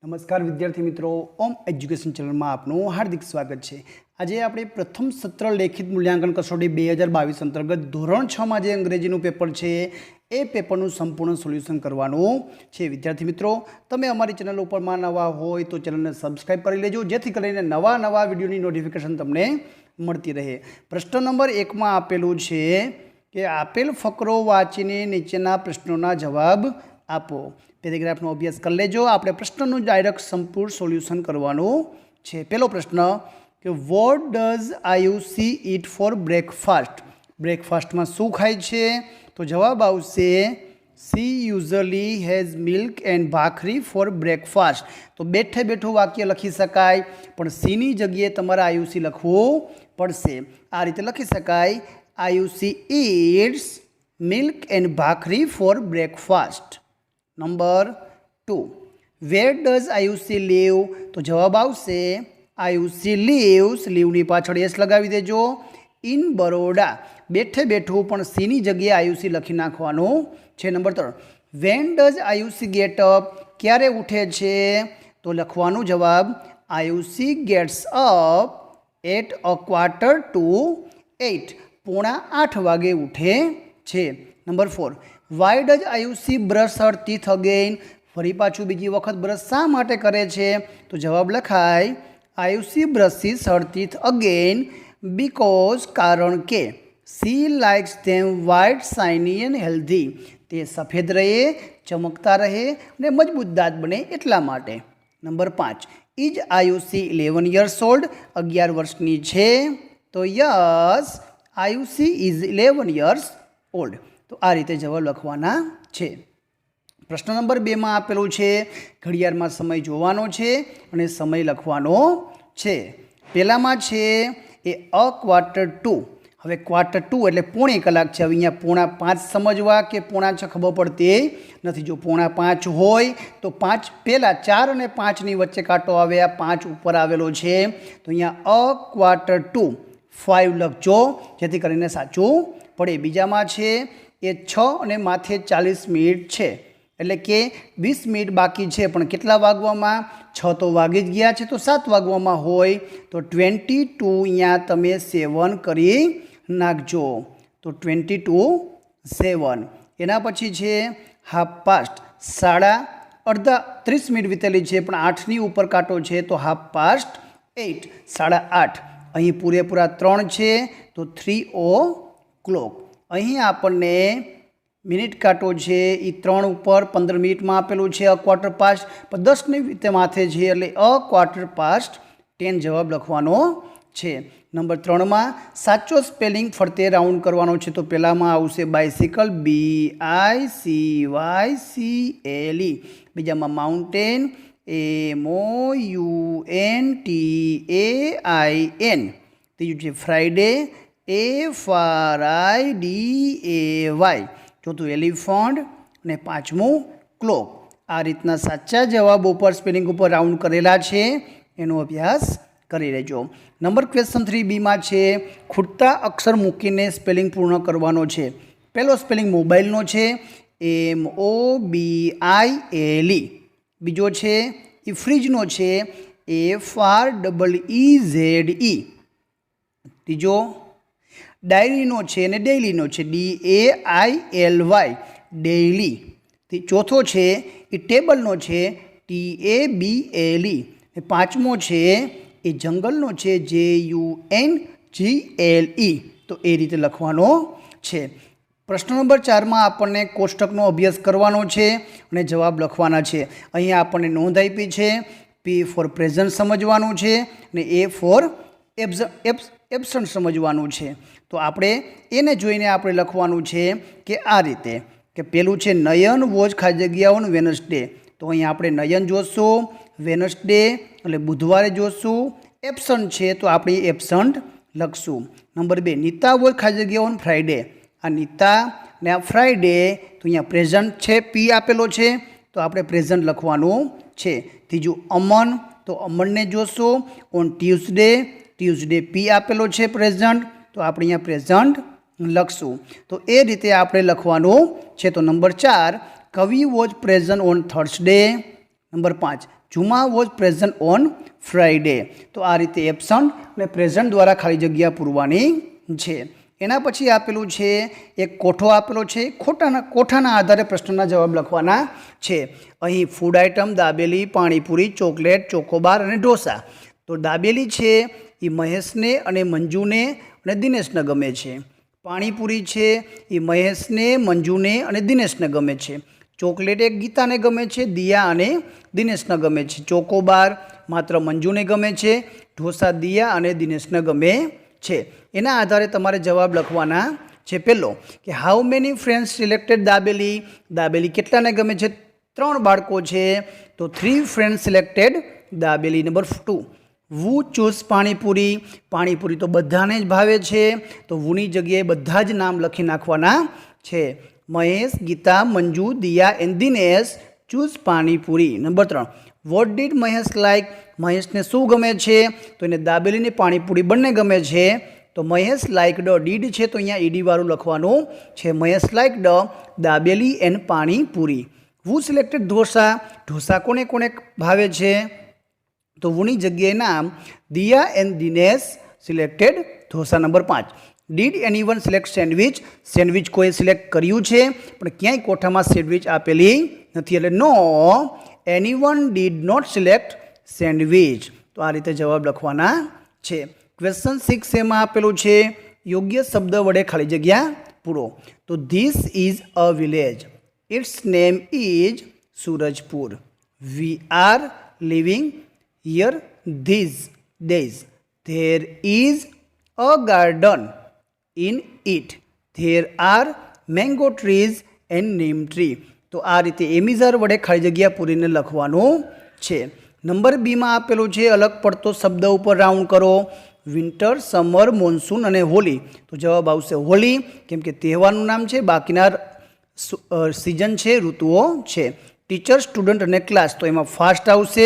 नमस्कार विद्यार्थी मित्रों, ओम एज्युकेशन चैनल में आपનું हार्दिक स्वागत है। आज आप प्रथम सत्र लेखित मूल्यांकन कसोटी 2022 अंतर्गत धोरण 6 में जो अंग्रेजीનું पेपर है ए पेपरનું संपूर्ण सोल्यूशन करवानुं છે। विद्यार्थी मित्रों, तमे अमारी चैनल पर में नवा होय तो चैनल ने सब्सक्राइब कर लीजिए, जेथी करीने नवा नवा विडियोनी नोटिफिकेशन तमने मळती रहे। प्रश्न नंबर 1 में आपेलुं छे कि आपेल फकरो वाँचीने नीचेना प्रश्नोना जवाब आपो। पेरेग्राफनो अभ्यास कर लेजो। आपणे प्रश्नનું डायरेक्ट संपूर्ण सोल्यूशन करवानुं छे। पहलो प्रश्न कि what does Ayushi eat for breakfast. Breakfast में शुं खाय छे? तो जवाब आवशे she usually has milk and bhakri for breakfast. तो बेठे बेठो वाक्य लखी शकाय, पण सी नी जग्याए तमारे आयुषी लखवुं पड़शे। आ रीते लखी शकाय, Ayushi eats milk and bhakri for breakfast. Number 2, where does Ayushi live. तो जवाब आवशे आयुषी लिव्स, लिवनी पाछळ एस लगावी देजो, इन बरोडा। बेठे बेठुं पण सी नी जग्याए आयुषी लखी नाखवानुं छे। Number 3, when does Ayushi get up. क्यारे उठे छे? तो लखवानुं जवाब आयुषी गेट्स अप एट 7:45, 7:45 वागे उठे छे। Number 4, Y does Ayushi brush her teeth again. फरी पाछू बीजी वखत ब्रश शा माटे करे छे? तो जवाब लखाय Ayushi brushes her teeth again because, कारण के she likes them white shiny and healthy. ते सफेद रहे, चमकता रहे ने मजबूत दांत बने एटला माटे। Number 5, is Ayushi 11 years old। 11 वर्षनी छे। तो yes, Ayushi is 11 years old। तो आ रीते जवाब लखवाना छे। प्रश्न नंबर 2 में आपेलुं छे घड़ियाळ में समय जोवानो छे अने समय लखवानो छे। पहेलामां छे ए 1:15। हवे 1:15 एटले पौणी कलाक छे। हवे अहींया 4:45 समझवा के 4:45 खबर पड़ती नथी। जो 4:45 होय तो 5 पहेला 4 અને 5 ની वच्चे कांटो आवे, आ 5 उपर आवेलो छे। तो अहींया 1:15 लखजो, जेथी करीने साचुं पड़े। बीजामां छे ए 6 અને माथे 40 मिनिट छे, एटले के 20 मिनिट बाकी छे। पण केटला वागवामां? 6 तो वागी ज गया छे, तो 7 वागवामां होय तो 22 अहींया तमे 7 करी नाखजो। तो 22:07। एना पछी छे 1/2, साड़ा अर्धा 30 मिनिट वीतेली छे, पण 8 ની ઉપર કાંટો છે તો 8:30, 8:30। અહીં પૂરેપૂરા 3 છે તો 3 o'clock। અહીં આપણને મિનિટ કાંટો છે એ 3 ઉપર 15 મિનિટમાં આપેલું છે 1/4, પણ 10 ની રીતે માથે છે એટલે 1/4 જવાબ લખવાનો છે। નંબર 3 માં સાચો સ્પેલિંગ ફરતે રાઉન્ડ કરવાનો છે। તો પહેલામાં આવશે બાઇસિકલ, BICYCLE। બીજામાં માઉન્ટેન, MOUNTAIN। ત્રીજું છે ફ્રાઈડે, FRIDAY। ચોથું એલિફન્ટ અને 5મું ક્લોક। આ રીતના સાચા જવાબો પર સ્પેલિંગ ઉપર રાઉન્ડ કરેલા છે, એનો અભ્યાસ કરી લેજો। નંબર ક્વેશ્ચન 3B માં છે ખૂટતા અક્ષર મૂકીને સ્પેલિંગ પૂર્ણ કરવાનો છે। પહેલો સ્પેલિંગ મોબાઈલનો છે, MOBILE। બીજો છે એ ફ્રીજનો છે, FREEZE। ત્રીજો डायरीनो छे ने डेलीनो छे, DAILY, डेली। चौथो छे ए टेबलनो छे, TABLE। पांचमो छे ए जंगलनो छे, JUNGLE। तो ए रीते लखवानो छे। प्रश्न नंबर 4 में आपने कोष्टकनो अभ्यास करवानो छे अने जवाब लखवाना छे। अहीं आपने नोंध आपी छे, P फॉर प्रेजेंट समझवानुं छे ने A फॉर एब्सेंट समझवानुं छे। तो आपणे एने जोईने आपणे लखवानुं छे कि आ रीते कि पेलुं छे नयन वॉच खाली जग्या ऑन वेनसडे। तो अहीं आपणे नयन जोशुं, वेनसडे એટલે बुधवारे जोशुं, एब्सेंट छे तो आपणे एब्सेंट लखशुं। नंबर 2, नीता वॉच खाली जग्या ऑन फ्राइडे। आ नीता ने आ फ्राइडे तो अहींया प्रेजेंट छे, P आपेलो छे तो आपणे प्रेजेंट लखवानुं छे। तीजुं अमन, तो अमनने जोशुं ऑन ट्यूसडे, ट्यूसडे P आपेलो छे प्रेजेंट, तो આપણે અહીંયા પ્રેઝન્ટ લખશું। તો એ રીતે આપણે લખવાનું છે। તો નંબર 4, કવિ was present on Thursday. Number 5, Juma was present on Friday. તો આ રીતે એબસન્ટ અને પ્રેઝન્ટ દ્વારા ખાલી જગ્યા પૂરવાની છે. એના પછી આપેલું છે એક કોઠો આપેલો છે. કોઠાના આધારે પ્રશ્નના જવાબ લખવાના છે. અહીં food item dabeli, panipuri, chocolate, Chocobar અને ઢોસા. તો દાબેલી છે એ મહેશને અને મંજુને અને દિનેશને ગમે છે. પાણીપુરી છે એ મહેશને, મંજુને અને દિનેશને ગમે છે. ચોકલેટ એક ગીતાને ગમે છે, દિયા અને દિનેશને ગમે છે. ચોકોબાર માત્ર મંજુને ગમે છે. ઢોસા દિયા અને દિનેશને ગમે છે. એના આધારે તમારે જવાબ લખવાના છે. પહેલો કે how many friends selected dabeli. દાબેલી કેટલાને ગમે છે? 3 બાળકો છે. તો 3 friends selected dabeli. Number 2 who choose panipuri. પાણીપુરી તો બધાને જ ભાવે છે. તો વુની જગ્યાએ બધા જ નામ લખી નાખવાના છે. Mahesh, Geeta, Manju, Diya and Dinesh choose panipuri. Number 3 what did Mahesh like. મહેશને શું ગમે છે? તો એને દાબેલીને પાણીપુરી બંને ગમે છે. તો મહેશ લાઈકડ ડીડ છે તો અહીંયા ઈડીવાળું લખવાનું છે. Mahesh liked dabeli and panipuri. Who selected dosa. ઢોસા કોને કોને ભાવે છે? તો વુની જગ્યાએ નામ Diya and Dinesh selected dosa. Number 5 did anyone select sandwich. Sandwich કોઈ સિલેક્ટ કર્યું છે પણ ક્યાંય કોઠામાં સેન્ડવિચ આપેલી નથી એટલે no anyone did not select sandwich. તો આ રીતે જવાબ લખવાના છે. ક્વેશ્ચન 6 એમાં આપેલું છે યોગ્ય શબ્દ વડે ખાલી જગ્યા પૂરો. તો this is a village. Its name is Surajpur. We are living here these days. There is a garden in it. There are mango trees and neem tree. તો આ રીતે એમિઝર વડે ખાલી જગ્યા પૂરીને લખવાનું છે. નંબર બીમાં આપેલું છે અલગ પડતો શબ્દ ઉપર રાઉન્ડ કરો. વિન્ટર, સમર, મોન્સૂન અને હોલી. તો જવાબ આવશે હોલી, કેમ કે તહેવારનું નામ છે, બાકીના સિઝન છે, ઋતુઓ છે. ટીચર, સ્ટુડન્ટ અને ક્લાસ. તો એમાં ફાસ્ટ આવશે,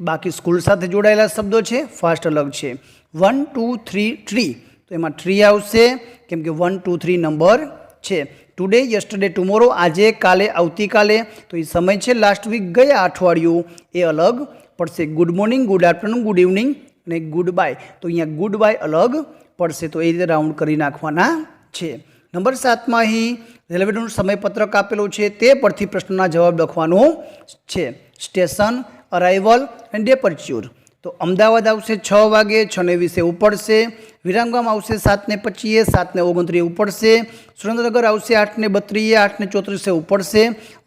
બાકી સ્કૂલ સાથે જોડાયેલા શબ્દો છે, ફાસ્ટ અલગ છે. 1 2 3 ટ્રી. તો એમાં ટ્રી આવશે કેમ કે 1 2 3 નંબર છે. ટુડે, યસ્ટરડે, ટુમોરો આજે, કાલે, આવતીકાલે. તો એ સમય છે લાસ્ટ વીક, ગયા અઠવાડિયું, એ અલગ પડશે. Good morning, good afternoon, good evening અને ગુડ બાય. તો અહીંયા ગુડ બાય અલગ પડશે. તો એ રીતે રાઉન્ડ કરી નાખવાના છે. નંબર 7માં અહીં રેલવેનું સમયપત્રક આપેલું છે તે પરથી પ્રશ્નના જવાબ લખવાનું છે. સ્ટેશન, અરાઇવલ અને ડેપર્ચ્યુર. તો અમદાવાદ આવશે 6 વાગે, 6:20 ઉપડશે. વિરમગામ આવશે 7:25, 7:29 ઉપડશે. સુરેન્દ્રનગર આવશે 8:32, 8:34 ઉપડશે.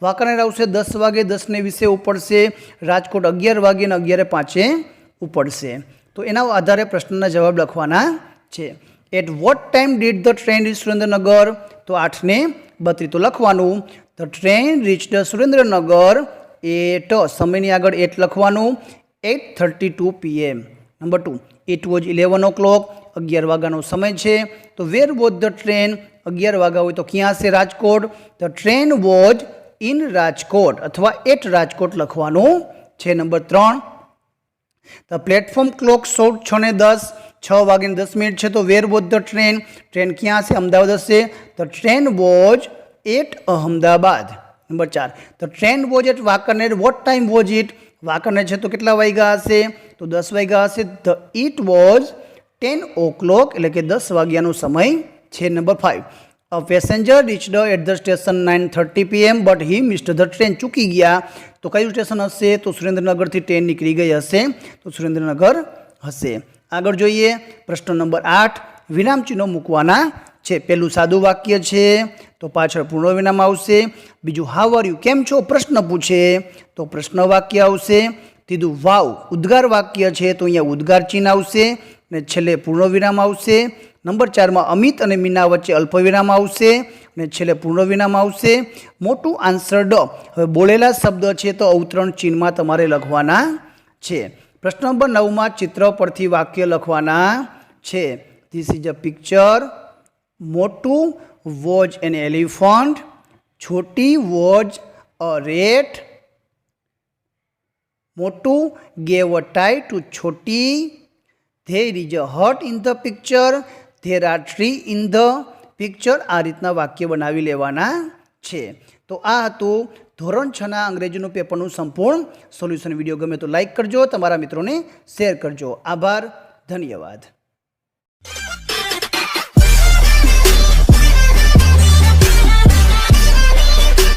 વાંકાનેર આવશે 10 વાગે, 10:20 ઉપડશે. રાજકોટ 11 વાગે અને 11:05 ઉપડશે. તો એના આધારે પ્રશ્નના જવાબ લખવાના છે. At what time did the train reach Surendranagar. તો 8:32 તો લખવાનું. The train reached Surendranagar at, સમયની આગળ એટ લખવાનું, 8:32 PM. Number 2 it was 11 o'clock. 11 વાગ્યાનો સમય છે. તો વેર વોઝ ધ ટ્રેન. 11 વાગ્યા હોય તો ક્યાં હશે? Rajkot. The train was in Rajkot અથવા એટ રાજકોટ લખવાનું છે. Number 3 the platform clock shot 6:10. 6 વાગ્યાને 10 મિનિટ છે. તો where was the train. Train ક્યાં હશે? અમદાવાદ હશે. The train was at Ahmedabad. Number 4 the train was at Wankaner. What time was it. Wankaner છે તો કેટલા વાગ્યા હશે? તો 10 વાગ્યા હશે. ધ ઇટ વોઝ 10 o'clock એટલે કે 10 વાગ્યાનો સમય છે. Number 5 a passenger reached at the station 9:30 PM but he missed the train. ચૂકી ગયા. તો કયું સ્ટેશન હશે? તો સુરેન્દ્રનગરથી ટ્રેન નીકળી ગઈ હશે. તો સુરેન્દ્રનગર હશે. આગળ જોઈએ પ્રશ્ન નંબર 8. વિરામચિહ્નો મૂકવાના છે. પહેલું સાદું વાક્ય છે તો પાછળ પૂર્ણ વિરામ આવશે. બીજું હાઉ આર યુ, કેમ છો, પ્રશ્ન પૂછે તો પ્રશ્ન વાક્ય આવશે. ત્રીજું વાવ, ઉદ્ગાર વાક્ય છે તો અહીંયા ઉદ્ગાર ચિહ્ન આવશે અને છેલ્લે પૂર્ણ વિરામ આવશે. નંબર 4માં અમિત અને મીના વચ્ચે અલ્પવિરામ આવશે અને છેલ્લે પૂર્ણ વિરામ આવશે. મોટું આન્સર્ડ, હવે બોલેલા શબ્દ છે તો અવતરણ ચિહ્નમાં તમારે લખવાના છે. પ્રશ્ન નંબર 9માં ચિત્ર પરથી વાક્ય લખવાના છે. This is a picture. મોટું was an elephant. Chhoti was a rat. મોટું gave a tie to Chhoti. There is a hut in the picture. There are trees in the picture. આ રીતના વાક્ય બનાવી લેવાના છે. તો આ હતું ધોરણ 6ના અંગ્રેજીનું પેપરનું સંપૂર્ણ સોલ્યુશન. વિડીયો ગમે તો લાઇક કરજો, તમારા મિત્રોને શેર કરજો. આભાર, ધન્યવાદ.